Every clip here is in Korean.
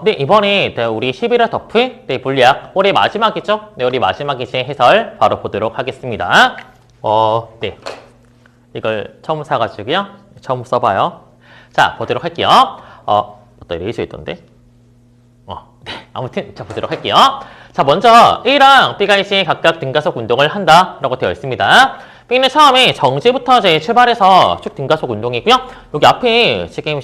네, 이번에 우리 11화 덮을 물리학 올해 마지막이죠? 네, 우리 마지막 이제 해설 바로 보도록 하겠습니다. 네. 이걸 처음 사가지고요. 처음 써봐요. 자, 보도록 할게요. 어떤 레이저 있던데? 네. 아무튼, 자, 보도록 할게요. 자, 먼저 A랑 B가 이제 각각 등가속 운동을 한다라고 되어 있습니다. B는 처음에 정지부터 이제 출발해서 쭉 등가속 운동이고요. 여기 앞에 지금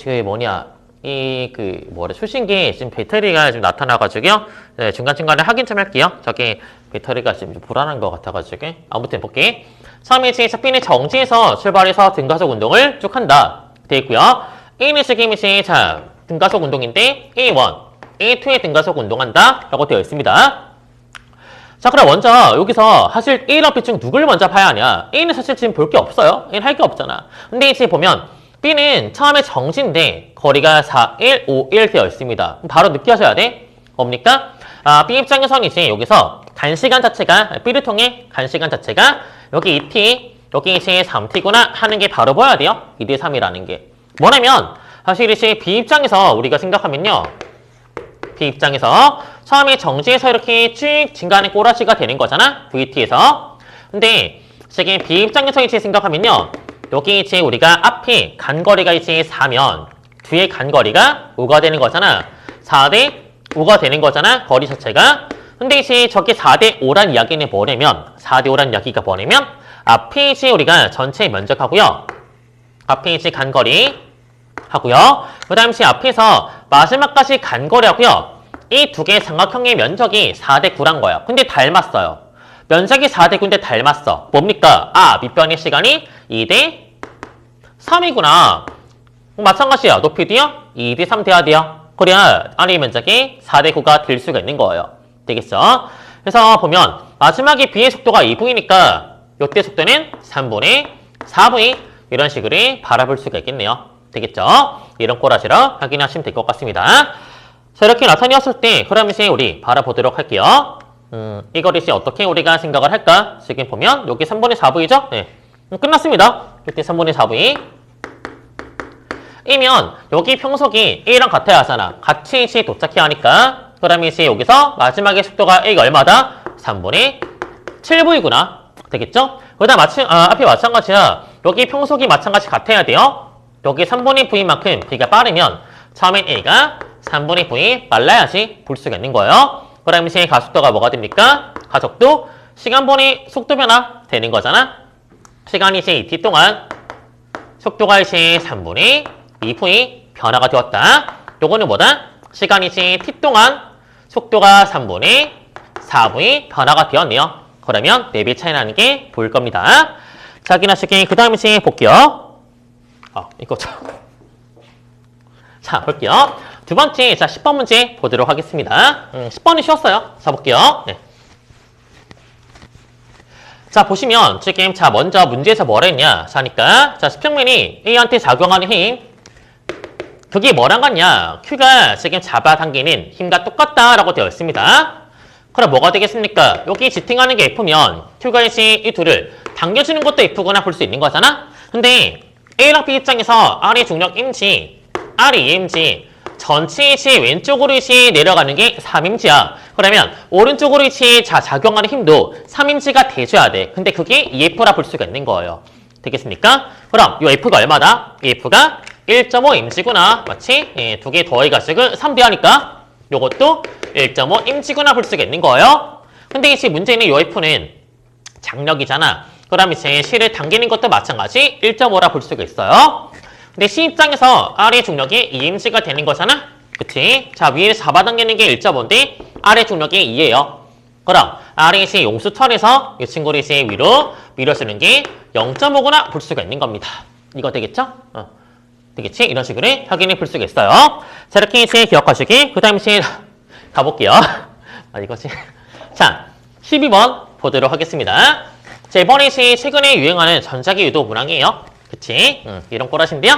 출신기 지금 배터리가 지금 나타나가지고요. 네, 중간중간에 확인 좀 할게요. 저기 배터리가 지금 좀 불안한 것 같아가지고. 아무튼 볼게. 처음에 이제 B는 정지에서 출발해서 등가속 운동을 쭉 한다. 되어 있고요. A는 지금 이제 등가속 운동인데 A1, A2의 등가속 운동한다. 라고 되어 있습니다. 자, 그럼 먼저 여기서 사실 A랑 B 중 누굴 먼저 봐야 하냐? A는 사실 지금 볼 게 없어요. A는 할 게 없잖아. 근데 이제 보면 B는 처음에 정지인데 거리가 4, 1, 5, 1 되어 있습니다. 바로 느껴져야 돼. 뭡니까? B 입장에서는 이제 여기서 간시간 자체가 B를 통해 간시간 자체가 여기 2t, 여기 이제 3t구나 하는 게 바로 보여야 돼요. 2대 3이라는 게. 뭐냐면 사실 이제 B 입장에서 우리가 생각하면요. B 입장에서 처음에 정지에서 이렇게 쭉 증가하는 꼬라지가 되는 거잖아. VT에서. 근데 지금 B 입장에서 이제 생각하면요. 여기 이제 우리가 앞에 간거리가 이제 4면 뒤에 간거리가 5가 되는 거잖아. 4대 5가 되는 거잖아. 거리 자체가. 근데 이제 저게 4대 5란 이야기는 뭐냐면 4대 5란 이야기가 뭐냐면 앞에 이제 우리가 전체 면적하고요. 앞에 이제 간거리 하고요. 그 다음 이제 앞에서 마지막까지 간거리하고요. 이 두 개의 삼각형의 면적이 4대 9란 거예요. 근데 닮았어요. 면적이 4대 9인데 닮았어. 뭡니까? 밑변의 시간이 2대 3이구나. 마찬가지야. 높이도요? 2대 3 돼야 돼요. 그래야 아래 면적이 4대 9가 될 수가 있는 거예요. 되겠죠? 그래서 보면 마지막에 B의 속도가 2V니까 이때 속도는 3분의 4V 이런 식으로 바라볼 수가 있겠네요. 되겠죠? 이런 꼬라지로 확인하시면 될 것 같습니다. 자, 이렇게 나타내었을 때 그럼 이제 우리 바라보도록 할게요. 이걸 이제 어떻게 우리가 생각을 할까? 지금 보면 여기 3분의 4V죠? 네. 끝났습니다. 이때 3분의 4V 이면 여기 평속이 A랑 같아야 하잖아. 같이 이제 도착해야 하니까 그러면 이제 여기서 마지막에 속도가 A가 얼마다? 3분의 7V구나. 되겠죠? 그 다음 앞에 마찬가지야. 여기 평속이 마찬가지 같아야 돼요. 여기 3분의 V만큼 B가 빠르면 처음엔 A가 3분의 V 빨라야지 볼 수가 있는 거예요. 그럼 이제 가속도가 뭐가 됩니까? 가속도 시간분의 속도 변화 되는 거잖아. 시간이 이제 2t 동안 속도가 이제 3분의 2v 변화가 되었다. 요거는 뭐다? 시간이 이제 t 동안 속도가 3분의 4v 변화가 되었네요. 그러면 4배 차이 나는 게 보일 겁니다. 자, 확인하시기 그 다음에 이제 볼게요. 이거 자, 볼게요. 두 번째, 자, 10번 문제 보도록 하겠습니다. 10번은 쉬웠어요. 자, 볼게요. 네. 자, 보시면 지금 먼저 문제에서 뭐라 했냐? 자니까 수평면이 A한테 작용하는 힘 그게 뭐랑 같냐? Q가 지금 잡아당기는 힘과 똑같다라고 되어 있습니다. 그럼 뭐가 되겠습니까? 여기 지탱하는 게 F면 Q가 이제 이 둘을 당겨주는 것도 F구나 볼 수 있는 거잖아? 근데 A랑 B 입장에서 R의 중력 임지, R이 EMG 전체 이치 왼쪽으로 이치 내려가는 게 3임지야. 그러면 오른쪽으로 이치 작용하는 힘도 3임지가 돼줘야 돼. 근데 그게 EF라 볼 수가 있는 거예요. 되겠습니까? 그럼 이 F가 얼마다? F가 1.5임지구나. 맞지? 두 개 더해가지고 3 대하니까 요것도 1.5임지구나 볼 수가 있는 거예요. 근데 이제 문제는 이 F는 장력이잖아. 그럼 이제 실을 당기는 것도 마찬가지 1.5라 볼 수가 있어요. 근데 C 입장에서 R의 중력이 2임지가 되는 거잖아? 그치? 자, 위에 잡아당기는 게 1.5인데 R의 중력이 2예요. 그럼 R이 이제 용수철에서 이 친구를 이제 위로 밀어주는 게 0.5구나 볼 수가 있는 겁니다. 이거 되겠죠? 되겠지? 이런 식으로 확인해 볼 수가 있어요. 자, 이렇게 이제 기억하시기. 그 다음에 이제 가볼게요. 이거지. 자, 12번 보도록 하겠습니다. 자, 이번에 이제 최근에 유행하는 전자기 유도 문항이에요. 그치? 이런 꼬라신데요.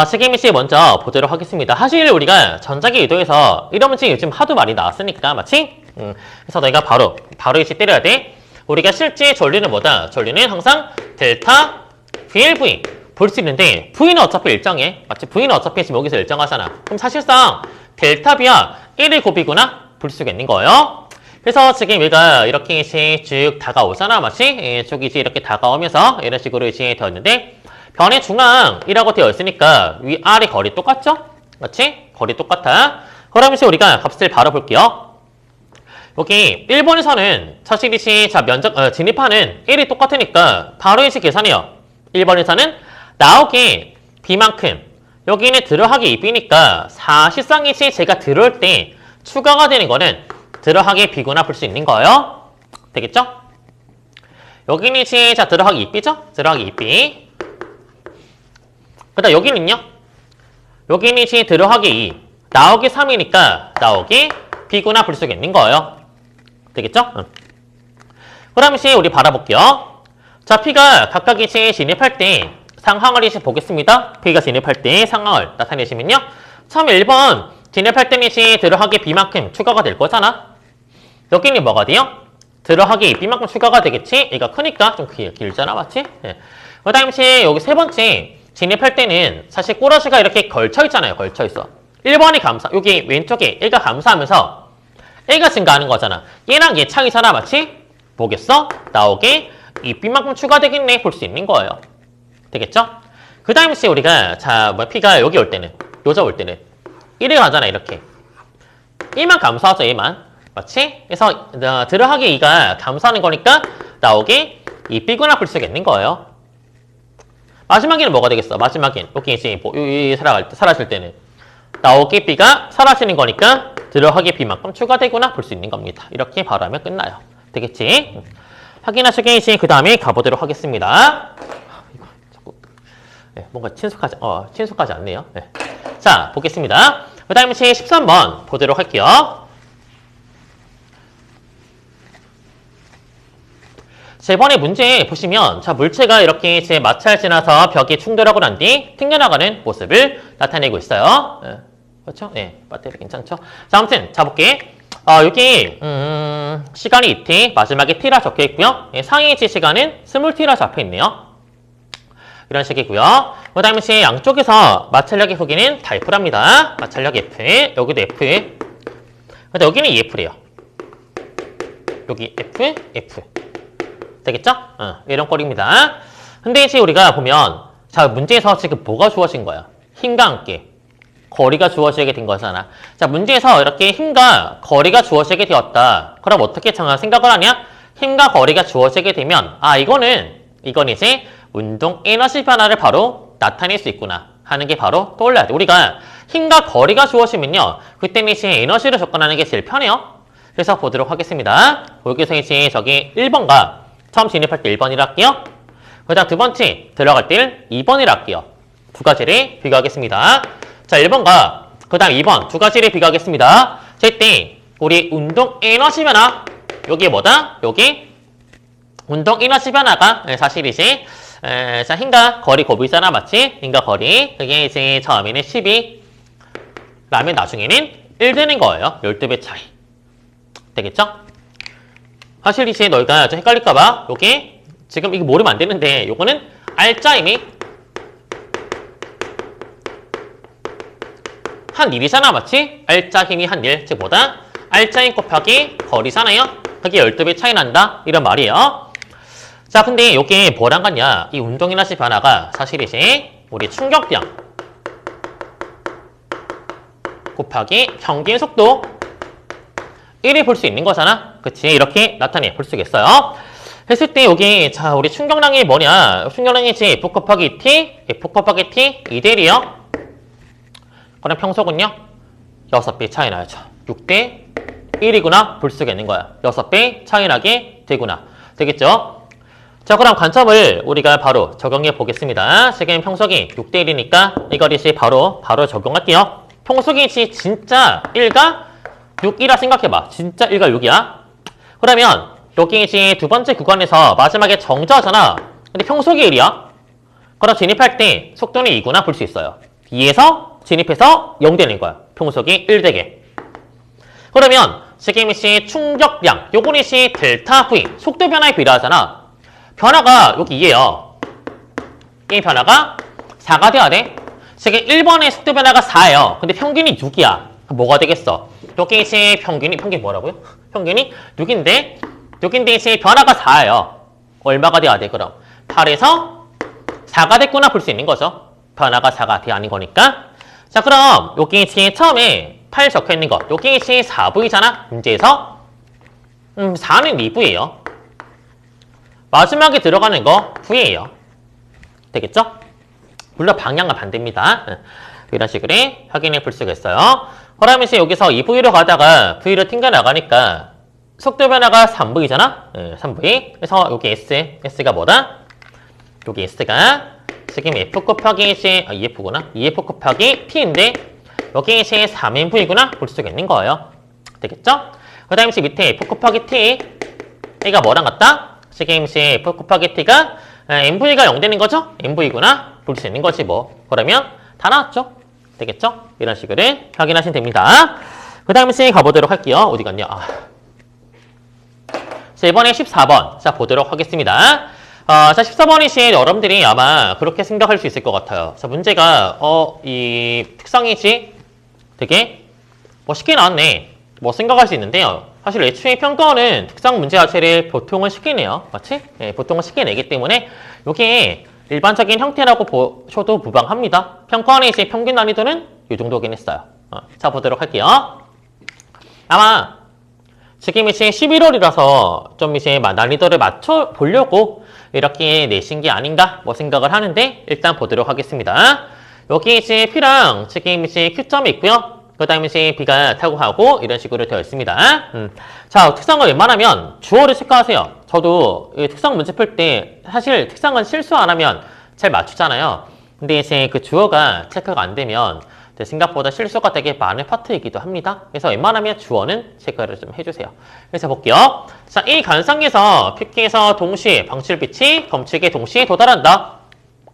지금 이제 먼저 보도록 하겠습니다. 사실 우리가 전자기 유도에서 이런 문제 요즘 하도 많이 나왔으니까, 맞지? 그래서 너희가 바로 이제 때려야 돼. 우리가 실제 전류는 뭐다? 전류는 항상 델타 VLV 볼 수 있는데 V는 어차피 일정해. 맞지? V는 어차피 지금 여기서 일정하잖아. 그럼 사실상 델타 B야 1의 곱이구나 볼 수가 있는 거예요. 그래서 지금 얘가 이렇게 이제 쭉 다가오잖아. 맞지? 쭉 이제 이렇게 다가오면서 이런 식으로 이제 되었는데 변의 중앙이라고 되어 있으니까 위아래 거리 똑같죠? 맞지? 거리 똑같아. 그럼 이제 우리가 값을 바로 볼게요. 여기 1번에서는 사실 이제 자 면적 진입하는 1이 똑같으니까 바로 이제 계산해요. 1번에서는 나오기 B만큼 여기는 들어가기 B니까 사실상 이제 제가 들어올 때 추가가 되는 거는 들어가기 B구나 볼 수 있는 거예요. 되겠죠? 여기는 이제 자 들어가기 B죠? 들어가기 B. 그다음 여기는요. 여기는 이제 들어가기 2. 나오기 3이니까 나오기 B구나 볼 수가 있는 거예요. 되겠죠? 그럼 이제 우리 바라볼게요. 자, P가 각각 이제 진입할 때 상황을 이제 보겠습니다. P가 진입할 때 상황을 나타내시면요. 처음에 1번 진입할 때는 이제 들어가기 B만큼 추가가 될 거잖아. 여기는 뭐가 돼요? 들어가기 B만큼 추가가 되겠지? 얘가 크니까 좀 길잖아. 맞지? 네. 그 다음에 이제 여기 세 번째 진입할 때는 사실 꼬라지가 이렇게 걸쳐 있잖아요. 걸쳐 있어. 1번이 감사, 여기 왼쪽에 얘가 감사하면서 얘가 증가하는 거잖아. 얘랑 얘 차이잖아. 맞지? 보겠어? 나오게 이 B만큼 추가되겠네 볼 수 있는 거예요. 되겠죠? 그 다음에 이제 우리가 자, P가 여기 올 때는 요자 올 때는 1에 가잖아. 이렇게 얘만 감사하죠. 얘만. 맞지? 그래서 들어가기 2가 감사하는 거니까 나오게 이 B구나 볼 수가 있는 거예요. 마지막에는 뭐가 되겠어? 마지막엔 여기 이제 사라질 때는 나오기 B가 사라지는 거니까 들어가기 B만큼 추가되구나 볼 수 있는 겁니다. 이렇게 바로 하면 끝나요. 되겠지? 확인하시게 이제 그 다음에 가보도록 하겠습니다. 이거 자꾸 뭔가 친숙하지 않네요. 네. 자, 보겠습니다. 그 다음에 이제 13번 보도록 할게요. 세 번의 문제 보시면 자 물체가 이렇게 제 마찰 지나서 벽에 충돌하고 난 뒤 튕겨나가는 모습을 나타내고 있어요. 그렇죠? 네, 배터리 괜찮죠? 자, 아무튼 자 볼게. 여기 시간이 2t, 마지막에 t라 적혀 있고요. 상위 지 시간은 20t라 잡혀 있네요. 이런 식이고요. 그 다음에 이제 양쪽에서 마찰력의 크기는 다 F랍니다. 마찰력 F, 여기도 F. 근데 여기는 EF래요. 여기 F, F. 되겠죠? 이런 꼴입니다. 근데 이제 우리가 보면 자 문제에서 지금 뭐가 주어진 거야? 힘과 함께 거리가 주어지게 된 거잖아. 자 문제에서 이렇게 힘과 거리가 주어지게 되었다. 그럼 어떻게 생각을 하냐? 힘과 거리가 주어지게 되면 이건 이제 운동 에너지 변화를 바로 나타낼 수 있구나 하는 게 바로 떠올라야 돼. 우리가 힘과 거리가 주어지면요. 그때는 이제 에너지를 접근하는 게 제일 편해요. 그래서 보도록 하겠습니다. 여기서 이제 저기 1번과 처음 진입할 때 1번이라 할게요. 그 다음 두 번째 들어갈 때는 2번이라 할게요. 두 가지를 비교하겠습니다. 자, 1번과 그 다음 2번 두 가지를 비교하겠습니다. 자, 이때 우리 운동 에너지 변화 여기 뭐다? 여기 운동 에너지 변화가 사실 이제 자 힘과 거리 곱이잖아. 맞지? 힘과 거리 그게 이제 처음에는 12 라면 나중에는 1 되는 거예요. 12배 차이. 되겠죠? 사실 이제 너희가 좀 헷갈릴까봐 여기 지금 이거 모르면 안 되는데 요거는 알짜힘이 한 일이잖아. 맞지? 알짜힘이 한 일. 즉 뭐다? 알짜힘 곱하기 거리잖아요. 그게 12배 차이 난다. 이런 말이에요. 자, 근데 요게 뭐랑 같냐? 이 운동 에너지 변화가 사실 이제 우리 충격량 곱하기 평균 속도 1이 볼 수 있는 거잖아. 그치? 이렇게 나타내 볼 수 있겠어요. 했을 때 여기 자 우리 충격량이 뭐냐? 충격량이 이제 F 곱하기 T, F 곱하기 T 2대1이요. 그럼 평속은요? 6배 차이 나야죠. 6대 1이구나 볼 수가 있는 거야. 6배 차이 나게 되구나. 되겠죠? 자, 그럼 관점을 우리가 바로 적용해 보겠습니다. 지금 평속이 6대 1이니까 이걸 이제 바로 적용할게요. 평속이 이제 진짜 1과 6이라 생각해봐. 진짜 1과 6이야. 그러면 여기 이제 두 번째 구간에서 마지막에 정저하잖아. 근데 평속이 1이야. 그럼 진입할 때 속도는 2구나 볼 수 있어요. 2에서 진입해서 0 되는 거야. 평속이 1 되게. 그러면 지금 이제 충격량, 요거는 이제 델타 V, 속도 변화에 비례하잖아. 변화가 여기 2예요. 이 변화가 4가 돼야 돼. 지금 1번의 속도 변화가 4예요. 근데 평균이 6이야. 뭐가 되겠어? 여기 이제 평균이 뭐라고요? 평균이 6인데 이제 변화가 4예요. 얼마가 돼야 돼, 그럼? 8에서 4가 됐구나 볼 수 있는 거죠. 변화가 4가 돼 아닌 거니까. 자, 그럼 여기 이제 처음에 8 적혀 있는 거. 여기 이제 4V잖아. 문제에서. 4는 2V예요. 마지막에 들어가는 거 V예요. 되겠죠? 물론 방향은 반대입니다. 이런 식으로 확인해 볼 수가 있어요. 그러면 이제 여기서 2V로 가다가 V로 튕겨 나가니까 속도 변화가 3V잖아? 3V. 그래서 여기 S가 뭐다? 여기 S가 지금 F 곱하기 이제, EF구나. EF 곱하기 T인데 여기 이제 3nV구나 볼 수가 있는 거예요. 되겠죠? 그 다음에 이제 밑에 F 곱하기 T 얘가 뭐랑 같다? 지금 이제 F 곱하기 T가 nV가 0 되는 거죠? nV구나 볼 수 있는 거지 뭐. 그러면 다 나왔죠? 되겠죠? 이런 식으로 확인하시면 됩니다. 그 다음에 이제 가보도록 할게요. 어디 갔냐? 자, 이번에 14번. 자, 보도록 하겠습니다. 자, 14번이신 여러분들이 아마 그렇게 생각할 수 있을 것 같아요. 자, 문제가, 이 특성이지? 되게, 쉽게 나왔네. 생각할 수 있는데요. 사실 애초에 평가원은 특성 문제 자체를 보통은 쉽게 내요. 맞지? 네, 보통은 쉽게 내기 때문에, 요게 일반적인 형태라고 보셔도 무방합니다. 평가원의 이제 평균 난이도는 이 정도긴 했어요. 자, 보도록 할게요. 아마, 지금 이제 11월이라서 좀 이제 난이도를 맞춰 보려고 이렇게 내신 게 아닌가 생각을 하는데 일단 보도록 하겠습니다. 여기 이제 P랑 지금 이제 Q점이 있고요. 그 다음에 이제 B가 타고하고 이런 식으로 되어 있습니다. 자, 특성을 웬만하면 주어를 체크하세요. 저도 이 특성 문제 풀 때 사실 특성은 실수 안 하면 잘 맞추잖아요. 근데 이제 그 주어가 체크가 안 되면 생각보다 실수가 되게 많은 파트이기도 합니다. 그래서 웬만하면 주어는 체크를 좀 해주세요. 그래서 볼게요. 자, 이 관상에서 PQ에서 동시에 방출빛이 검측에 동시에 도달한다.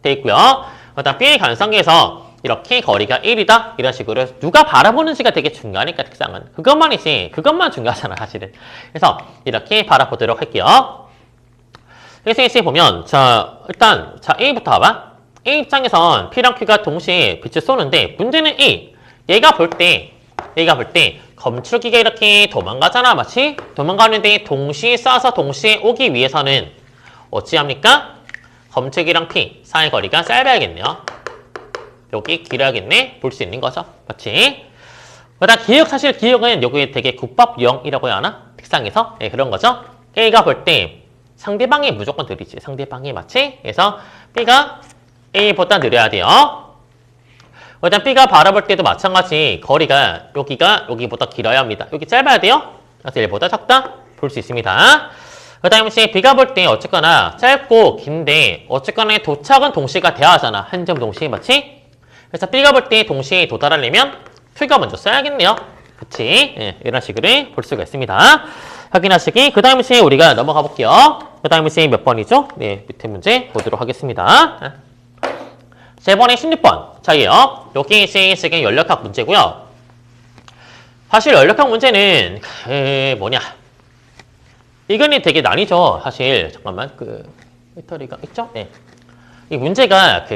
되어 있고요. 그다음 B의 관상에서 이렇게 거리가 1이다. 이런 식으로 누가 바라보는지가 되게 중요하니까 특성은. 그것만 중요하잖아, 사실은. 그래서 이렇게 바라보도록 할게요. 그래서 이제 보면, 자, 일단, 자, A부터 봐봐. A 입장에선 P랑 Q가 동시에 빛을 쏘는데 문제는 얘가 볼 때 검출기가 이렇게 도망가잖아. 마치 도망가는데 동시에 쏴서 동시에 오기 위해서는 어찌합니까? 검출기랑 P 사이 거리가 짧아야겠네요. 여기 길어야겠네. 볼 수 있는 거죠. 마치 그다음 사실 기억은 여기 되게 국밥형이라고 해야 하나? 특성에서 그런 거죠. A가 볼 때 상대방이 무조건 느리지. 상대방이 마치 그래서 B가 A보다 느려야 돼요. 일단 B가 바라볼 때도 마찬가지 거리가 여기보다 길어야 합니다. 여기 짧아야 돼요. 그래서 1보다 작다 볼 수 있습니다. 그 다음에 B가 볼 때 어쨌거나 짧고 긴데 어쨌거나 도착은 동시가 돼야 하잖아. 한 점 동시에 마치. 그래서 B가 볼 때 동시에 도달하려면 Q가 먼저 써야겠네요. 그치? 이런 식으로 볼 수가 있습니다. 확인하시기. 그 다음에 우리가 넘어가 볼게요. 그 다음에 몇 번이죠? 네, 밑에 문제 보도록 하겠습니다. 자, 이번에 16번. 자예요. 여기 이제 지금 연력학 문제고요. 사실 연력학 문제는 이거는 되게 난이죠. 사실 잠깐만 배터리가 있죠? 네. 이 문제가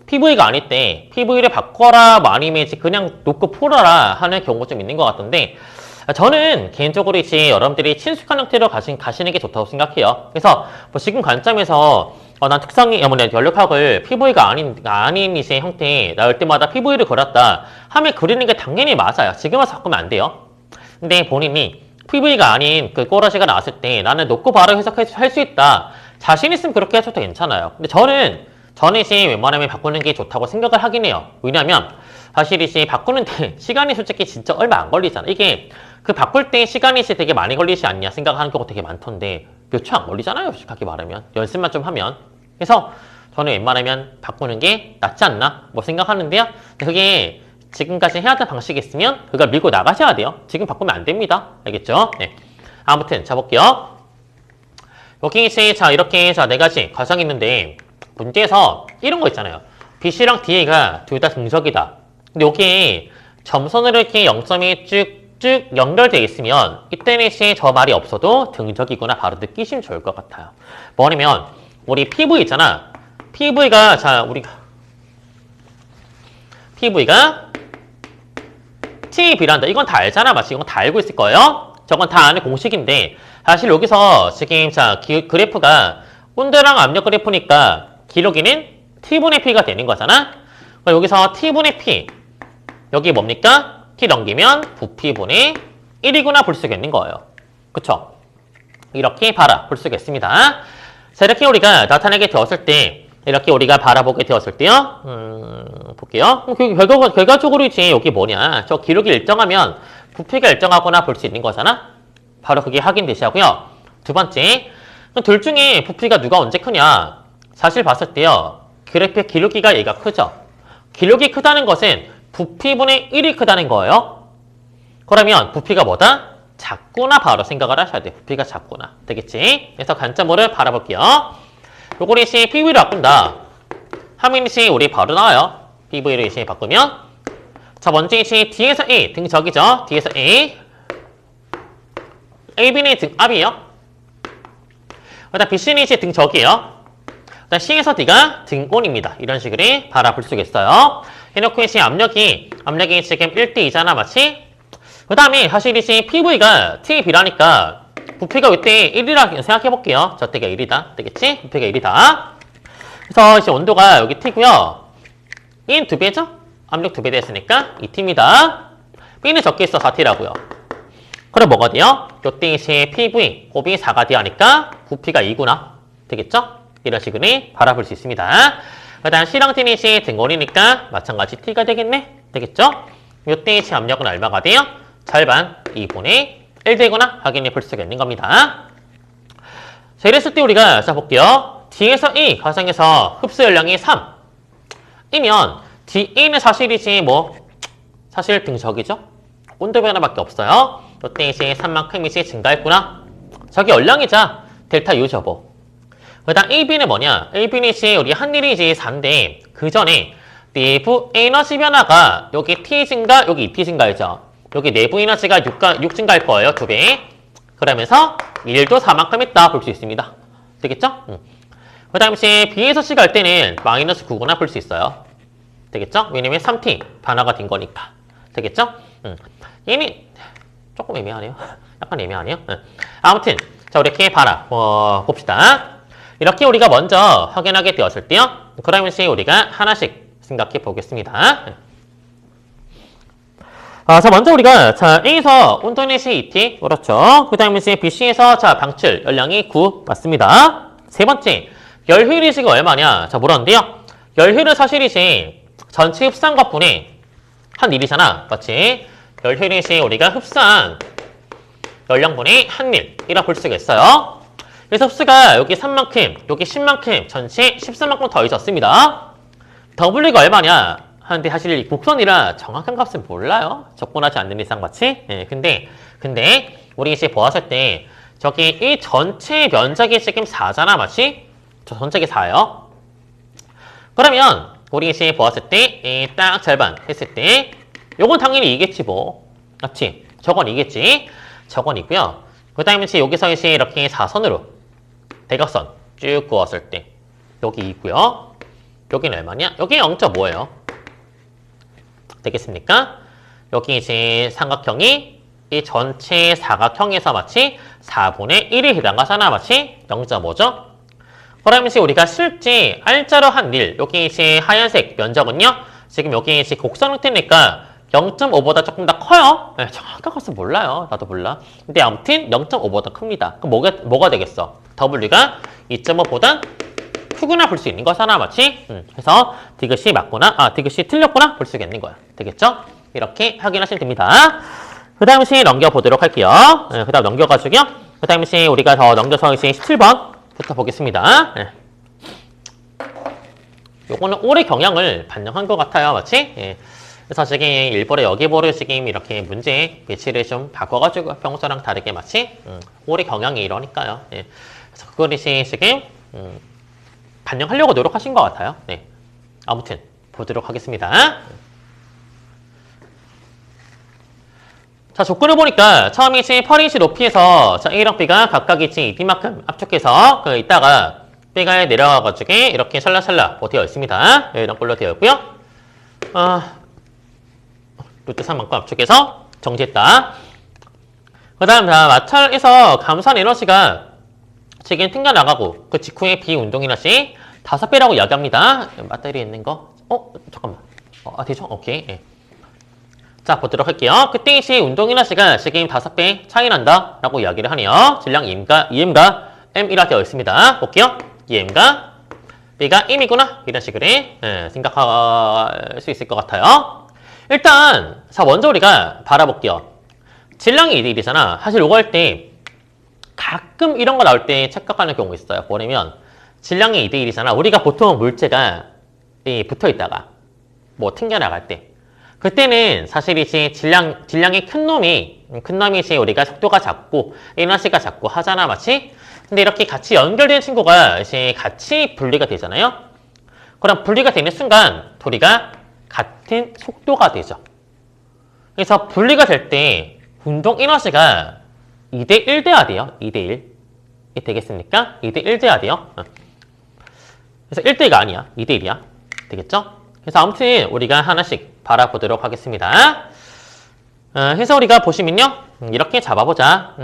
PV가 아닐 때 PV를 바꿔라 아니면 그냥 놓고 풀어라 하는 경우가 좀 있는 것 같던데 저는 개인적으로 이제 여러분들이 친숙한 형태로 가시는 게 좋다고 생각해요. 그래서 지금 관점에서 난 특성이 연력학을 PV가 아닌 이제 형태에 나올 때마다 PV를 그렸다 하면 그리는 게 당연히 맞아요. 지금 와서 바꾸면 안 돼요. 근데 본인이 PV가 아닌 꼬라지가 나왔을 때 나는 놓고 바로 해석할 수 있다. 자신 있으면 그렇게 해줘도 괜찮아요. 근데 저는 이제 웬만하면 바꾸는 게 좋다고 생각을 하긴 해요. 왜냐면 사실 이제 바꾸는데 시간이 솔직히 진짜 얼마 안 걸리잖아. 이게 바꿀 때 시간이 이제 되게 많이 걸리지 않냐 생각하는 경우가 되게 많던데 몇 초 안 걸리잖아요. 솔직하게 말하면. 연습만 좀 하면. 그래서 저는 웬만하면 바꾸는 게 낫지 않나 생각하는데요. 그게 지금까지 해왔던 방식이 있으면 그걸 밀고 나가셔야 돼요. 지금 바꾸면 안 됩니다. 알겠죠? 네. 아무튼 자 볼게요. 여기 이제 이렇게 네 가지 과정이 있는데 문제에서 이런 거 있잖아요. BC랑 DA가 둘 다 등적이다. 근데 여기 점선으로 이렇게 0점이 쭉쭉 연결되어 있으면 이때는 이제 저 말이 없어도 등적이구나 바로 느끼시면 좋을 것 같아요. 뭐냐면 우리 PV 있잖아. PV가 우리가 PV가 TB란다. 이건 다 알잖아, 맞지? 이건 다 알고 있을 거예요. 저건 다 아는 공식인데 사실 여기서 지금 자 그래프가 온도랑 압력 그래프니까 기록이는 T분의 P가 되는 거잖아. 그럼 여기서 T분의 P 여기 뭡니까? T 넘기면 부피분의 1이구나 볼 수가 있는 거예요. 그쵸? 이렇게 볼 수가 있습니다. 자, 이렇게 우리가 나타내게 되었을 때 이렇게 우리가 바라보게 되었을 때요. 볼게요. 결과적으로 이제 여기 뭐냐. 저 기록이 일정하면 부피가 일정하거나 볼 수 있는 거잖아. 바로 그게 확인되시고요. 두 번째, 둘 중에 부피가 누가 언제 크냐. 사실 봤을 때요. 그래프의 기록이가 얘가 크죠. 기록이 크다는 것은 부피분의 1이 크다는 거예요. 그러면 부피가 뭐다? 작구나 바로 생각을 하셔야 돼요. 부피가 작구나. 되겠지? 그래서 관점으로 바라볼게요. 요거를 이제 PV로 바꾼다. 하면 이제 우리 바로 나와요. PV로 이제 바꾸면 자, 먼저 이제 D에서 A, 등적이죠. D에서 A AB는 등압이에요. 그다음 BC는 이제 등적이에요. 그다음 C에서 D가 등온입니다. 이런 식으로 바라볼 수가 있어요. 해놓고 이제 압력이 지금 1대2잖아, 맞지? 그 다음에 사실 이제 PV가 TB라니까 부피가 이때 1이라 생각해볼게요. 저때가 1이다. 되겠지? 부피가 1이다. 그래서 이제 온도가 여기 T고요. E는 2배죠? 압력 2배 됐으니까 2T입니다. B는 적게 있어 4T라고요. 그럼 뭐가 돼요? 요때 이제 PV 곱이 4가 돼야 하니까 부피가 2구나. 되겠죠? 이런 식으로 바라볼 수 있습니다. 그 다음 C랑 T는 이제 등온이니까 마찬가지 T가 되겠네? 되겠죠? 요때 이제 압력은 얼마가 돼요? 절반 2분의 1 되거나 확인해 볼 수가 있는 겁니다. 자, 이랬을 때 우리가 자 볼게요. D에서 E 가상에서 흡수 열량이 3이면 DE는 사실이지 사실 등적이죠? 온도 변화밖에 없어요. 이때 이제 3만큼 이제 증가했구나. 저기 열량이자 델타 U죠 뭐. 그 다음 AB는 뭐냐? AB는 이제 우리 한일이 이제 4인데 그 전에 내부 에너지 변화가 여기 T 증가, 여기 2T 증가이죠. 여기 내부 에너지가 6 증가할 거예요. 2배. 그러면서 1도 4만큼 했다 볼 수 있습니다. 되겠죠? 그 다음 이제 B에서 C 갈 때는 마이너스 9구나 볼 수 있어요. 되겠죠? 왜냐면 3T 반화가 된 거니까. 되겠죠? 얘는 조금 애매하네요. 약간 애매하네요. 아무튼 자, 우리 이렇게 봅시다. 이렇게 우리가 먼저 확인하게 되었을 때요. 그러면 이제 우리가 하나씩 생각해 보겠습니다. 자, 먼저 우리가, 자, A에서 온도넷이 2T. 그렇죠. 그 다음에 이제 BC에서, 자, 방출, 열량이 9. 맞습니다. 세 번째, 열효율이 지금 얼마냐? 자, 물었는데요. 열효율은 사실이지, 전체 흡수한 것분의 한 일이잖아. 맞지? 열효율이 이제 우리가 흡수한 열량분의 한 일이라 볼 수가 있어요. 그래서 흡수가 여기 3만큼, 여기 10만큼, 전체 14만큼 더해졌습니다. W가 얼마냐? 하는데 사실 곡선이라 정확한 값은 몰라요. 접근하지 않는 이상 맞지? 예, 근데 우리 이제 보았을 때 저기 이 전체 면적이 지금 4잖아, 맞지? 저 전체가 4예요. 그러면 우리 이제 보았을 때 딱 절반 했을 때 요건 당연히 이겠지 뭐. 맞지? 저건 이겠지? 저건 이고요. 그 다음에 이제 여기서 이제 이렇게 4선으로 대각선 쭉 그었을 때 여기 있고요. 여기는 얼마냐? 여기 0.5예요. 되겠습니까? 여기 이제 삼각형이 이 전체 사각형에서 마치 4분의 1에 해당하잖아. 마치 0.5죠? 그러면 이제 우리가 실제 R자로 한 일, 여기 이제 하얀색 면적은요. 지금 여기 이제 곡선 형태니까 0.5보다 조금 더 커요. 네, 정확한 값은 몰라요. 나도 몰라. 근데 아무튼 0.5보다 큽니다. 그럼 뭐가 되겠어? W가 2.5보다 크구나 볼 수 있는 거잖아, 맞지? 그래서 디귿이 맞구나, 디귿이 틀렸구나 볼 수 있는 거야. 되겠죠? 이렇게 확인하시면 됩니다. 그 다음 시 넘겨보도록 할게요. 그 다음 넘겨가지고요. 그 다음 시 우리가 더 넘겨서 이제 17번부터 보겠습니다. 요거는 올해 경향을 반영한 것 같아요, 맞지? 그래서 지금 일본의 여기보를 지금 이렇게 문제 배치를 좀 바꿔가지고 평소랑 다르게 마치 올해 경향이 이러니까요. 그래서 그걸 이제 지금 반영하려고 노력하신 것 같아요. 네. 아무튼 보도록 하겠습니다. 자, 조건을 보니까 처음에 이제 8인치 높이에서 자, A랑 B가 각각 이제 B만큼 압축해서 이따가 B가 내려가가지고 이렇게 샬라샬라 되어 있습니다. 이런 걸로 되어 있고요. 루트 3만큼 압축해서 정지했다. 그 다음 마찰에서 감소한 에너지가 지금 튕겨나가고 그 직후에 비운동 에너지 5배라고 이야기합니다. 배터리에 있는 거. 잠깐만. 되죠? 오케이. 네. 자, 보도록 할게요. 그때 시 운동 에너지가 지금 5배 차이 난다 라고 이야기를 하네요. 질량 EM과 M이라 되어 있습니다. 볼게요. EM과 B가 M이구나. 이런 식으로 생각할 수 있을 것 같아요. 일단 먼저 우리가 바라볼게요. 질량이 2대1이잖아. 사실 이거 할 때 가끔 이런 거 나올 때 착각하는 경우가 있어요. 뭐냐면 질량이 2대1이잖아. 우리가 보통 물체가 붙어있다가 뭐 튕겨나갈 때 그때는 사실 이제 질량이 큰 놈이 이제 우리가 속도가 작고 에너지가 작고 하잖아, 마치. 근데 이렇게 같이 연결된 친구가 이제 같이 분리가 되잖아요. 그럼 분리가 되는 순간 둘이가 같은 속도가 되죠. 그래서 분리가 될 때 운동 에너지가 2대1 돼야 돼요. 2대1. 이게 되겠습니까? 2대1 돼야 돼요. 그래서 1대1가 아니야. 2대1이야. 되겠죠? 그래서 아무튼 우리가 하나씩 바라보도록 하겠습니다. 해서 우리가 보시면요. 이렇게 잡아보자.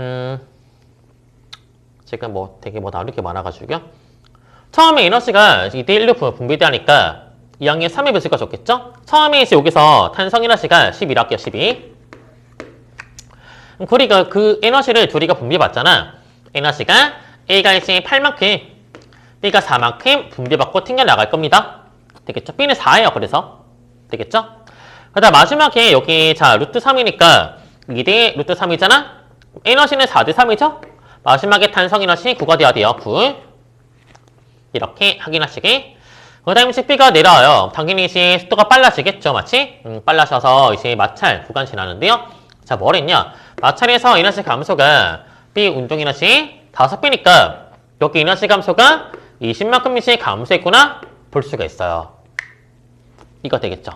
지금 되게 나올 게 많아가지고요. 처음에 에너지가 2대1로 분비되니까 2항의 3의 배수가 좋겠죠? 처음에 이제 여기서 탄성 에너지가 11할게요. 12. 우리가 그 에너지를 둘이가 분비받잖아. 에너지가 A가 이제 8만큼, B가 4만큼 분비받고 튕겨나갈 겁니다. 되겠죠? B는 4예요. 그래서. 되겠죠? 그 다음 마지막에 여기 루트 3이니까 2대 루트 3이잖아? 에너지는 4대 3이죠? 마지막에 탄성 에너지 9가 돼야 돼요. 9. 이렇게 확인하시게. 그 다음에 이제 B가 내려와요. 당연히 이제 속도가 빨라지겠죠. 마치? 빨라져서 이제 마찰 구간 지나는데요. 자, 뭘 했냐? 마찰에서 에너지 감소가 B 운동 에너지 5배니까 여기 에너지 감소가 20만큼 이상 감소했구나 볼 수가 있어요. 이거 되겠죠?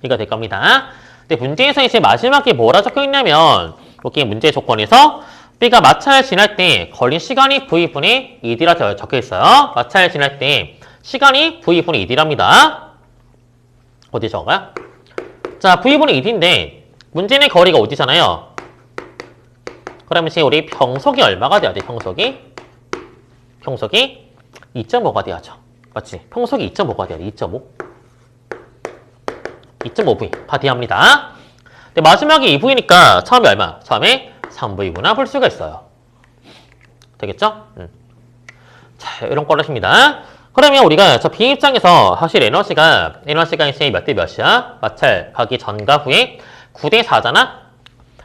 이거 될 겁니다. 근데 문제에서 이제 마지막에 뭐라 적혀 있냐면 여기 문제 조건에서 B가 마찰을 지날 때 걸린 시간이 V분의 2D라 적혀 있어요. 마찰을 지날 때 시간이 V분의 2D랍니다. 어디 적어요? 자, V분의 2D인데 문제는 거리가 어디잖아요. 그러면 이제 우리 평속이 얼마가 돼야 돼? 평속이 2.5가 돼야죠. 맞지? 평속이 2.5가 돼야 돼. 2.5V 바디합니다. 근데 마지막에 2V니까 처음에 얼마? 처음에 3V구나 볼 수가 있어요. 되겠죠? 자, 이런 거라십니다. 그러면 우리가 저 B 입장에서 사실 에너지가 이제 몇 대 몇이야? 마찰 가기 전과 후에 9대 4잖아?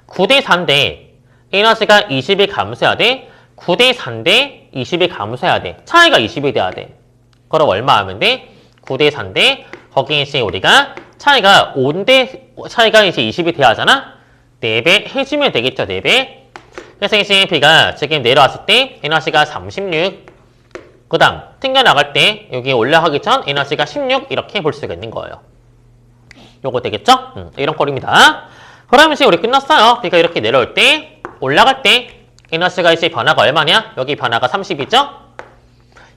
9대 4인데 에너지가 20이 감소해야 돼. 9대 4인데 20이 감소해야 돼. 차이가 20이 돼야 돼. 그럼 얼마 하면 돼? 9대 4인데 거기에 이제 우리가 차이가 이제 20이 돼야 하잖아? 4배 해주면 되겠죠, 4배. 그래서 이제 B가 지금 내려왔을 때 에너지가 36. 그 다음 튕겨나갈 때 여기 올라가기 전 에너지가 16 이렇게 볼 수가 있는 거예요. 요거 되겠죠? 이런 꼴입니다. 그러면 이제 우리 끝났어요. B가 이렇게 내려올 때 올라갈 때 에너지가 이제 변화가 얼마냐? 여기 변화가 30이죠?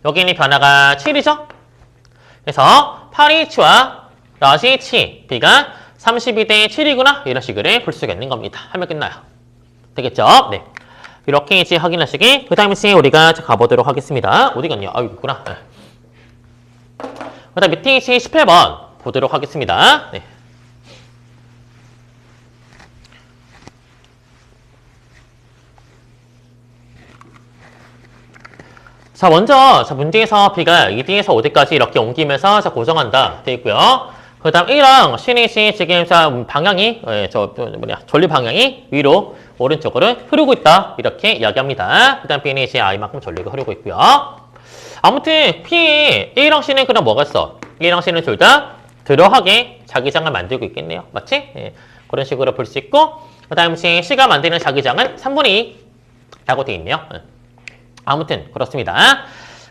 여기는 변화가 7이죠? 그래서 8H와 라지 H, B가 32대 7이구나 이런 식으로 볼 수가 있는 겁니다. 하면 끝나요. 되겠죠? 네. 이렇게 이제 확인하시기. 그 다음에 이제 우리가 가보도록 하겠습니다. 어디 갔냐? 있구나. 네. 그 다음 밑에 이제 18번 보도록 하겠습니다. 네. 자, 먼저 문제에서 B가 2D에서 5D까지 이렇게 옮기면서 고정한다 되어 있고요. 그 다음 A랑 C는 지금 방향이 전류 방향이 위로 오른쪽으로 흐르고 있다 이렇게 이야기합니다. 그 다음 B는 이제 I만큼 전류가 흐르고 있고요. 아무튼 A랑 C는 그럼 뭐가 있어? A랑 C는 둘 다 들어하게 자기장을 만들고 있겠네요. 맞지? 네. 그런 식으로 볼 수 있고 그 다음 C가 만드는 자기장은 3분의 2라고 되어 있네요. 아무튼 그렇습니다.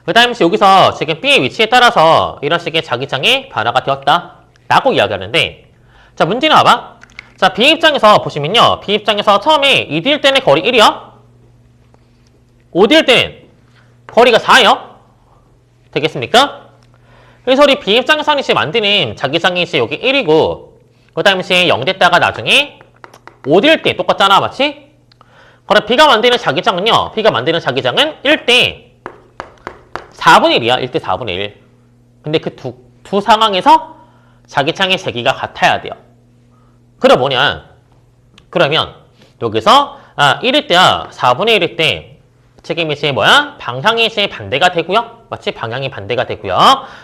그 다음에 여기서 지금 B의 위치에 따라서 이런 식의 자기장이 변화가 되었다 라고 이야기하는데 자 문제는 와봐. 자 B 입장에서 보시면요. B 입장에서 처음에 2D일 때는 거리 1이요. 5D일 때는 거리가 4예요. 되겠습니까? 그래서 우리 B 입장에서는 이제 만드는 자기장이 이제 여기 1이고 그 다음에 0 됐다가 나중에 5 될 때 똑같잖아. 맞지? 그럼 B가 만드는 자기장은요. B가 만드는 자기장은 1대 4분의 1이야. 1대 4분의 1. 근데 그 두 상황에서 자기장의 세기가 같아야 돼요. 그럼 뭐냐? 그러면 여기서 1일 때야 4분의 1일 때 책임이 이제 뭐야? 방향이 이제 반대가 되고요. 맞지? 방향이 반대가 되고요.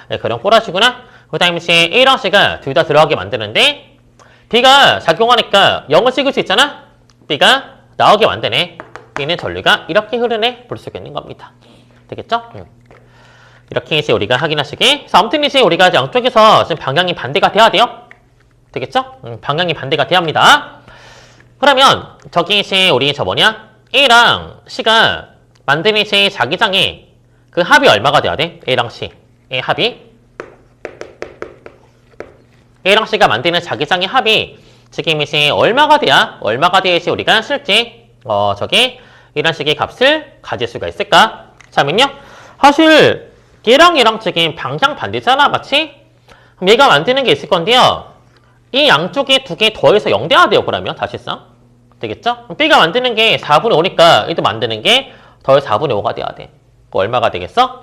네, 그런 꼬라시구나. 그 다음에 이제 A랑 C가 둘 다 들어가게 만드는데 B가 작용하니까 0을 찍을 수 있잖아? B가 나오게 만드네. B는 전류가 이렇게 흐르네. 볼 수가 있는 겁니다. 되겠죠? 이렇게 이제 우리가 확인하시게. 그래서 아무튼 이제 우리가 양쪽에서 지금 방향이 반대가 돼야 돼요. 되겠죠? 방향이 반대가 돼야 합니다. 그러면 저기 이제 우리 저 뭐냐? A랑 C가 만드는 이제 자기장의 그 합이 얼마가 돼야 돼? A랑 C. 의 합이. A랑 C가 만드는 자기장의 합이 지금 이제 얼마가 돼야지 우리가 실제 저게 이런 식의 값을 가질 수가 있을까? 자면요. 사실 얘랑 지금 방향 반대잖아. 맞지? 그럼 얘가 만드는 게 있을 건데요. 이 양쪽에 두 개 더해서 0 돼야 돼요. 그러면 사실상. 되겠죠? B가 만드는 게 4분의 5니까 얘도 만드는 게 더해서 4분의 5가 돼야 돼. 얼마가 되겠어?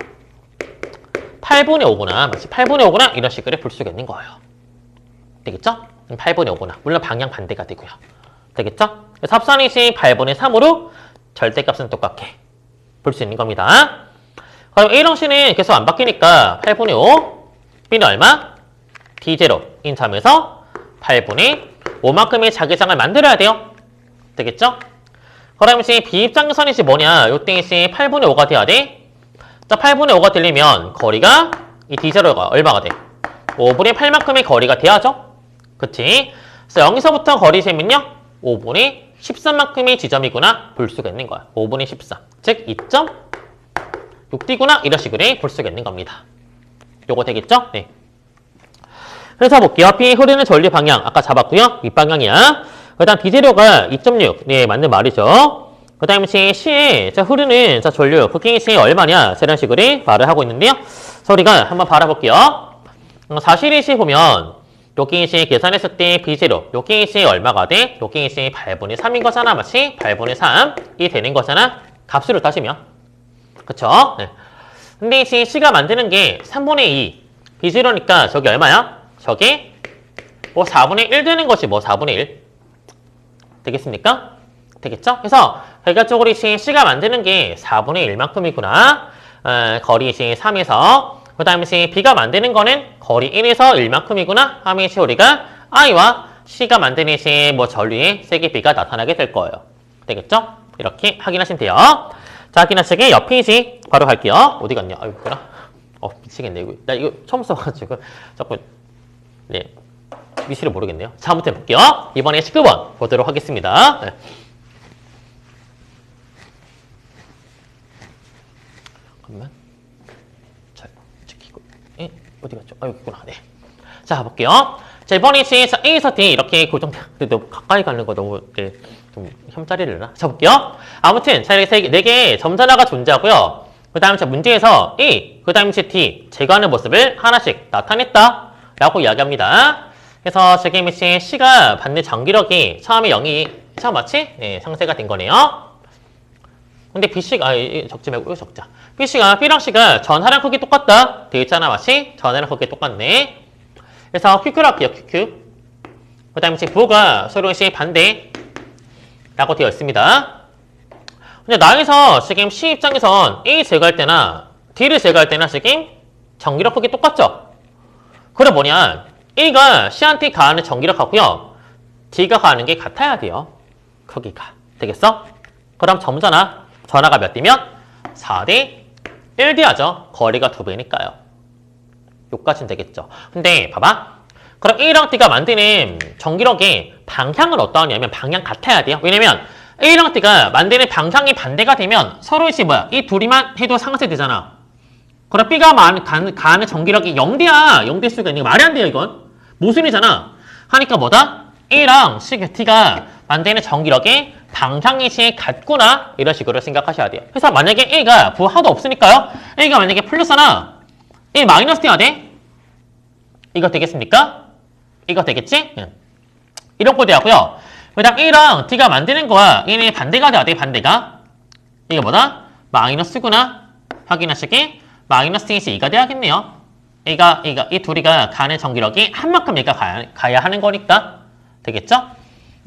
8분의 5구나. 맞지? 8분의 5구나. 이런 식으로 볼 수가 있는 거예요. 되겠죠? 8분의 5구나. 물론 방향 반대가 되고요. 되겠죠? 그래서 합산이시 8분의 3으로 절대값은 똑같게 볼 수 있는 겁니다. 그럼 A랑 C는 계속 안 바뀌니까 8분의 5, B는 얼마? D0인 점에서 8분의 5만큼의 자기장을 만들어야 돼요. 되겠죠? 그럼 이제 B 입장에서는 이제 뭐냐? 요때 이제 8분의 5가 돼야 돼. 자, 8분의 5가 되려면 거리가 이 D0가 얼마가 돼? 5분의 8만큼의 거리가 돼야죠? 그치? 그래서 여기서부터 거리 재면요 5분의 13만큼의 지점이구나 볼 수가 있는 거야. 5분의 13. 즉 2.6D구나 이런 식으로 볼 수가 있는 겁니다. 요거 되겠죠? 네. 그래서 볼게요. B 흐르는 전류 방향 아까 잡았고요. 윗방향이야. 그 다음 D0가 2.6. 네, 맞는 말이죠. 그 다음에 C에 흐르는 전류 그게 얼마냐 이런 식으로 말을 하고 있는데요. 그래서 우리가 한번 바라볼게요. 사실 이시 보면 여기 이제 계산했을 때 B0 여기 이제 얼마가 돼? 여기 이제 8분의 3인 거잖아. 맞지? 8분의 3이 되는 거잖아. 값으로 따지면. 그쵸? 네. 근데 이제 C가 만드는 게 3분의 2 B0니까 저기 얼마야? 저게 뭐 4분의 1 되는 것이 뭐 4분의 1 되겠습니까? 되겠죠? 그래서 결과적으로 이제 C가 만드는 게 4분의 1만큼이구나. 거리 이제 3에서 그 다음에 이제 B가 만드는 거는 거리 1에서 1만큼이구나 하면 이제 우리가 I와 C가 만드는 이제 뭐 전류의 세기 B가 나타나게 될 거예요. 되겠죠? 이렇게 확인하시면 돼요. 자, 확인하시게 옆 페이지 바로 갈게요. 어디 갔냐? 아이고, 뭐라? 미치겠네. 이거. 나 이거 처음 써가지고 자꾸 네 위치를 모르겠네요. 자, 아무튼 볼게요. 이번에 19번 보도록 하겠습니다. 네. 잠깐만. 잘 지키고. 어디 갔죠? 여기 있구나. 네. 자, 볼게요. 자, 이번에 A에서 D 이렇게 고정돼. 너무 가까이 가는 거 너무 네, 좀 혐자리를 나. 자, 볼게요. 아무튼 자, 이렇게 4개의 점자라가 존재하고요. 그 다음에 문제에서 A, 그 다음에 D 제거하는 모습을 하나씩 나타냈다 라고 이야기합니다. 그래서 지금 이제 C가 받는 전기력이 처음에 0이 처음 맞지? 네, 상쇄가 된 거네요. 근데 B씨가 적지 말고 이거 적자. B랑 C가 전하랑 크기 똑같다 되어 있잖아. 맞지? 전하랑 크기 똑같네. 그래서 QQ로 할게요. QQ. 그 다음에 부호가 서로 이제 반대라고 되어 있습니다. 근데 나에서 지금 C 입장에선 A 제거할 때나 D를 제거할 때나 지금 전기력 크기 똑같죠? 그럼 뭐냐? A가 C한테 가하는 전기력하고요. D가 가하는 게 같아야 돼요. 크기가. 되겠어? 그럼 전하가 몇 D면? 4대 1D 하죠. 거리가 2배니까요. 요까지는 되겠죠. 근데 봐봐. 그럼 A랑 D가 만드는 전기력의 방향은 어떠하냐면 방향 같아야 돼요. 왜냐면 A랑 D가 만드는 방향이 반대가 되면 서로 이제 이 둘이만 해도 상쇄되잖아. 그럼 B가 가하는 전기력이 0대야. 0될 수가 있는 거 말이 안 돼요, 이건. 모순이잖아. 하니까 뭐다? A랑 D가 만드는 전기력의 방향이 같구나. 이런 식으로 생각하셔야 돼요. 그래서 만약에 A가 부하 하나도 없으니까요. A가 만약에 플러스나 A 마이너스 돼야 돼? 이거 되겠습니까? 이거 되겠지? 이런 꼴 되었고요. 그 다음 A랑 D가 만드는 거야. 얘네 반대가 돼야 돼, 반대가. 이게 뭐다? 마이너스구나. 확인하시기. 마이너스 2가 돼야겠네요. 이 둘이가 가는 전기력이 한 만큼 얘가 가야 하는 거니까. 되겠죠?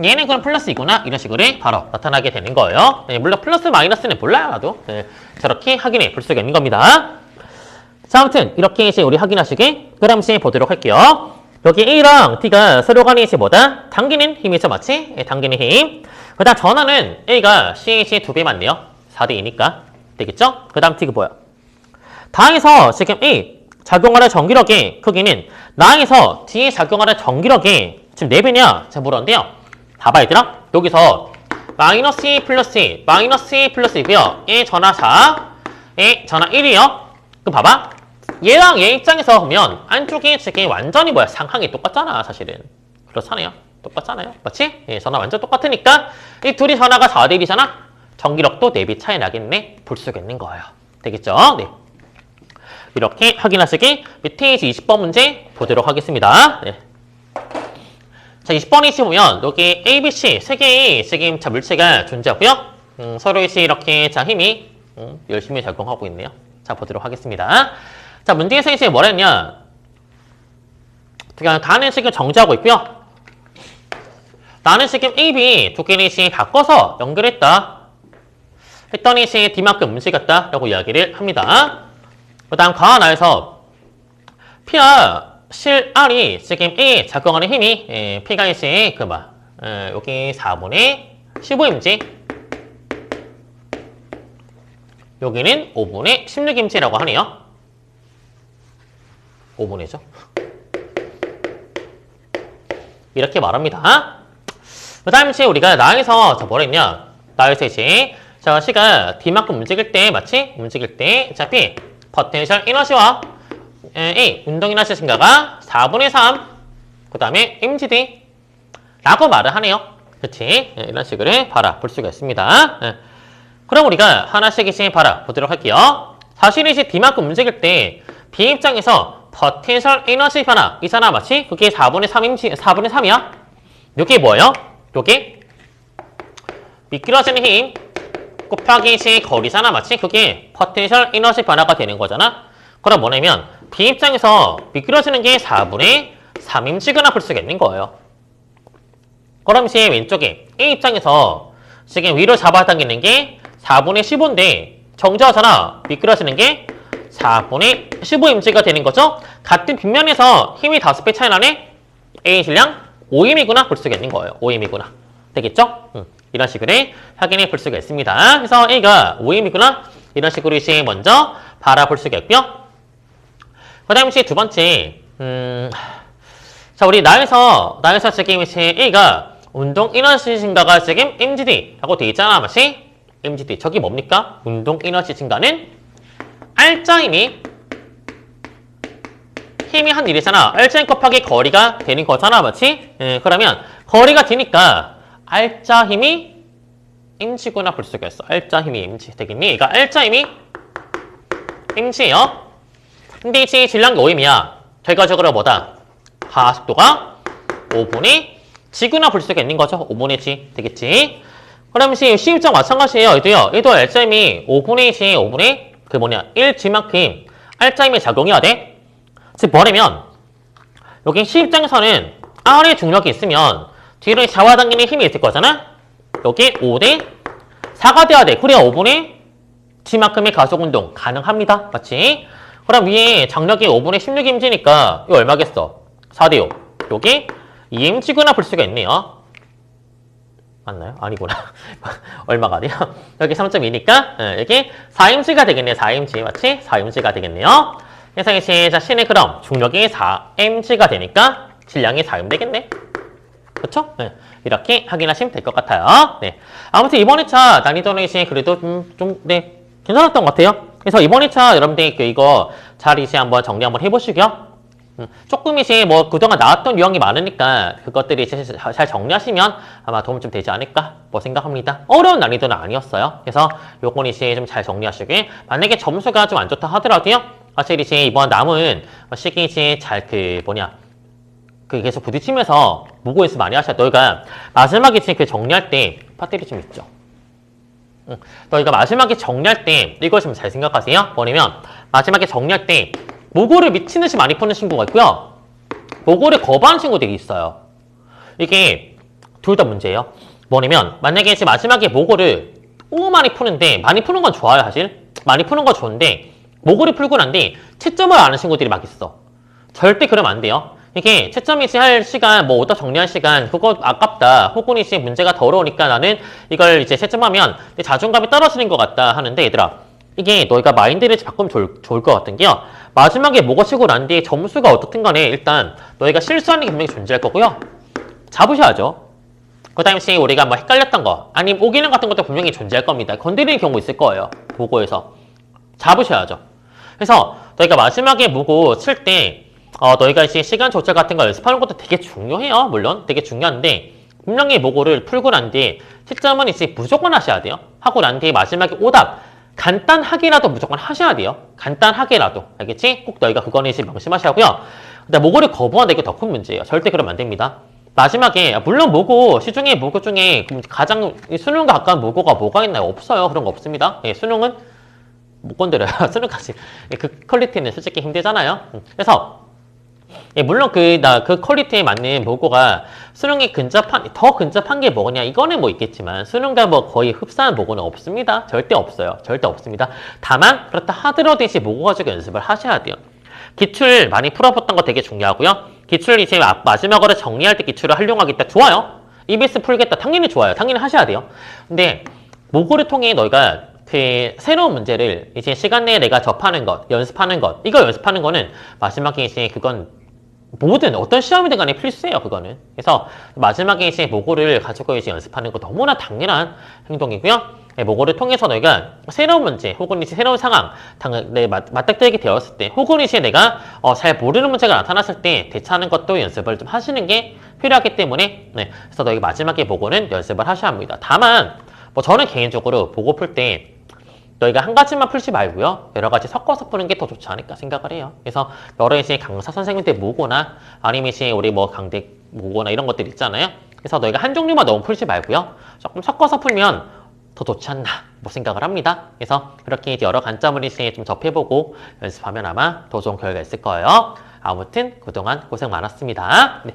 얘는 그럼 플러스이구나. 이런 식으로 바로 나타나게 되는 거예요. 네, 물론 플러스 마이너스는 몰라요, 나도. 네, 저렇게 확인해 볼 수가 있는 겁니다. 자, 아무튼 이렇게 이제 우리 확인하시기. 그 다음 이제 보도록 할게요. 여기 A랑 D가 서로 간에 이제 뭐다? 당기는 힘이죠, 맞지? 네, 당기는 힘. 그 다음 전하는 A가 C의 2배 맞네요. 4대 2니까. 되겠죠? 그 다음 T가 뭐야? 다에서 지금 A 작용하는 전기력의 크기는 나에서 D에 작용하는 전기력의 지금 4배냐? 제가 물었는데요. 봐봐, 얘들아. 여기서 마이너스 2 플러스 2, 마이너스 2 플러스 2고요. A 전하 4, A 전하 1이요. 그럼 봐봐. 얘랑 얘 입장에서 보면 안쪽이 지금 완전히 뭐야? 상항이 똑같잖아, 사실은. 그렇잖아요. 똑같잖아요. 맞지? 예, 전화 완전 똑같으니까 이 둘이 전화가 4대 1이잖아? 전기력도 4배 차이 나겠네? 볼 수가 있는 거예요. 되겠죠? 네. 이렇게 확인하시기. 밑에 이제 20번 문제 보도록 하겠습니다. 네. 자, 20번에 보면 여기 A, B, C 세 개의 지금 자 물체가 존재하고요. 서로 이렇게 자 힘이 열심히 작용하고 있네요. 자, 보도록 하겠습니다. 자, 문제에서 이제 뭐라 했냐? 그러니까 나는 지금 정지하고 있고요. 나는 지금 A, B 두 개를 이제 바꿔서 연결했다. 했더니 이제 D만큼 움직였다. 라고 이야기를 합니다. 그 다음 가나에서 P와 실 R이 지금 A에 작용하는 힘이 P가 이제 여기 4분의 15인치 여기는 5분의 16인치라고 하네요. 5분이죠. 이렇게 말합니다. 그 다음에 이제 우리가 나에서 뭐라 했냐? 나에서 이제 자, C가 D만큼 움직일 때 마치 움직일 때 자, B 포텐셜 에너지와 A 운동 에너지 증가가 4분의 3 그 다음에 mgd 라고 말을 하네요. 그치? 이런 식으로 바라볼 수가 있습니다. 그럼 우리가 하나씩 이제 바라보도록 할게요. 사실 이제 D만큼 움직일 때 B 입장에서 포텐셜 에너지 변화 이잖아, 마치 그게 4분의 3이야. 이게 뭐예요? 요게 미끄러지는 힘 곱하기 이제 거리잖아, 마치 그게 포텐셜 에너지 변화가 되는 거잖아. 그럼 뭐냐면 B 입장에서 미끄러지는 게 4분의 3인치구나 볼 수가 있는 거예요. 그럼 이제 왼쪽에 A 입장에서 지금 위로 잡아당기는 게 4분의 15인데 정지하잖아. 미끄러지는 게 4분의 15인치가 되는 거죠. 같은 빗면에서 힘이 5배 차이 나네. A 질량 5임이구나 볼 수가 있는 거예요. 5임이구나. 되겠죠? 이런 식으로 확인해 볼 수가 있습니다. 그래서 A가 5임이구나. 이런 식으로 이제 먼저 바라볼 수가 있고요. 그 다음에 이제 두 번째, 자, 우리 나에서 지금 이제 A가 운동 에너지 증가가 지금 mgd라고 돼 있잖아, 마치 mgd. 저기 뭡니까? 운동 에너지 증가는 R자 힘이 한 일이잖아. R자 곱하기 거리가 되는 거잖아, 마치. 그러면 거리가 되니까 R자 힘이 mg구나 볼 수가 있어. R자 힘이 mg 되겠니? 그러니까 R자 힘이 mg예요. 근데 이제 질량이 5임이야. 결과적으로 뭐다? 하속도가 5분의 g구나 볼 수가 있는 거죠. 5분의 g 되겠지. 그럼 이제 시입장 마찬가지예요. 얘도 R자임이 5분의 g, 5분의 1g만큼 R자임이 작용해야 돼. 즉 뭐냐면 여기 시입장에서는 R의 중력이 있으면 뒤로 잡아당기는 힘이 있을 거잖아. 여기 5대 4가 돼야 돼. 그래야 5분의 g만큼의 가속운동 가능합니다. 맞지? 그럼 위에 장력이 5분의 16mg니까 이거 얼마겠어? 4대 6. 여기 2mg구나 볼 수가 있네요. 맞나요? 아니구나. 얼마가 돼요? 여기 3.2니까 여기 4mg가 되겠네요. 4mg 맞지? 4mg가 되겠네요. 그래서 이제 자 신의 그럼 중력이 4mg가 되니까 질량이 4m 되겠네. 그렇죠? 네. 이렇게 확인하시면 될 것 같아요. 네. 아무튼 이번 2차 난이도는 이제 그래도 네, 괜찮았던 것 같아요. 그래서 이번 2차 여러분들 이거 잘 이제 한번 정리 한번 해보시고요. 조금 이제 뭐 그동안 나왔던 유형이 많으니까 그것들이 이제 잘 정리하시면 아마 도움 좀 되지 않을까 뭐 생각합니다. 어려운 난이도는 아니었어요. 그래서 요건 이제 좀 잘 정리하시고 만약에 점수가 좀 안 좋다 하더라도요. 사실 이제 이번 남은 시기 이제 잘 그 계속 부딪히면서 모고 연습 많이 하셔야 너희가 마지막에 지금 그 정리할 때 파들이 좀 있죠. 너희가 마지막에 정리할 때 이거 좀 잘 생각하세요. 뭐냐면 마지막에 정리할 때 모고를 미친 듯이 많이 푸는 친구가 있고요. 모고를 거부하는 친구들이 있어요. 이게 둘 다 문제예요. 뭐냐면 만약에 지금 마지막에 모고를 너무 많이 푸는데 많이 푸는 건 좋아요 사실. 많이 푸는 건 좋은데 모고를 풀고 난데 채점을 안 하는 친구들이 막 있어. 절대 그러면 안 돼요. 이게 채점이지 할 시간, 뭐 오답 정리할 시간 그거 아깝다. 혹은 이제 문제가 더러우니까 나는 이걸 이제 채점하면 내 자존감이 떨어지는 것 같다 하는데 얘들아 이게 너희가 마인드를 바꾸면 좋을 것 같은 게요. 마지막에 모고 치고 난 뒤에 점수가 어떻든 간에 일단 너희가 실수하는 게 분명히 존재할 거고요. 잡으셔야죠. 그 다음에 우리가 뭐 헷갈렸던 거 아니면 오기능 같은 것도 분명히 존재할 겁니다. 건드리는 경우 있을 거예요. 보고에서. 잡으셔야죠. 그래서 너희가 마지막에 모고 칠 때 너희가 이제 시간 조절 같은 거 연습하는 것도 되게 중요해요. 물론 되게 중요한데 분명히 모고를 풀고 난 뒤에 채점은 이제 무조건 하셔야 돼요. 하고 난 뒤에 마지막에 오답 간단하게라도 무조건 하셔야 돼요. 간단하게라도. 알겠지? 꼭 너희가 그거는 이제 명심하셔야 하고요. 근데 모고를 거부한다 이게 더 큰 문제예요. 절대 그러면 안 됩니다. 마지막에 물론 모고 시중에 모고 중에 가장 수능과 가까운 모고가 뭐가 있나요? 없어요. 그런 거 없습니다. 예, 수능은 못 건드려요. 수능까지 그 퀄리티는 솔직히 힘들잖아요. 그래서 예, 물론 그 퀄리티에 맞는 모고가 수능에 더 근접한 게 뭐냐 이거는 뭐 있겠지만 수능과 뭐 거의 흡사한 모고는 없습니다. 절대 없어요. 절대 없습니다. 다만 그렇다 하더라도 이제 모고 가지고 연습을 하셔야 돼요. 기출 많이 풀어봤던 거 되게 중요하고요. 기출 이제 마지막으로 정리할 때 기출을 활용하겠다. 좋아요. EBS 풀겠다. 당연히 좋아요. 당연히 하셔야 돼요. 근데 모고를 통해 너희가 그 새로운 문제를 이제 시간 내에 내가 접하는 것, 연습하는 것, 이거 연습하는 거는 마지막에 이제 그건 모든 어떤 시험이든 간에 필수예요. 그거는. 그래서 마지막에 이제 모고를 가지고 이제 연습하는 거 너무나 당연한 행동이고요. 네, 모고를 통해서 너희가 새로운 문제 혹은 이제 새로운 상황 맞닥뜨리게 되었을 때 혹은 이제 내가 잘 모르는 문제가 나타났을 때 대처하는 것도 연습을 좀 하시는 게 필요하기 때문에 네, 그래서 너희가 마지막에 모고는 연습을 하셔야 합니다. 다만 뭐 저는 개인적으로 모고 풀 때 너희가 한 가지만 풀지 말고요. 여러 가지 섞어서 푸는 게 더 좋지 않을까 생각을 해요. 그래서 여러 이제 강사 선생님들 모고나 아니면 이제 우리 뭐 강대 모고나 이런 것들 있잖아요. 그래서 너희가 한 종류만 너무 풀지 말고요. 조금 섞어서 풀면 더 좋지 않나 뭐 생각을 합니다. 그래서 그렇게 이제 여러 관점을 이제 좀 접해보고 연습하면 아마 더 좋은 결과가 있을 거예요. 아무튼 그동안 고생 많았습니다. 네.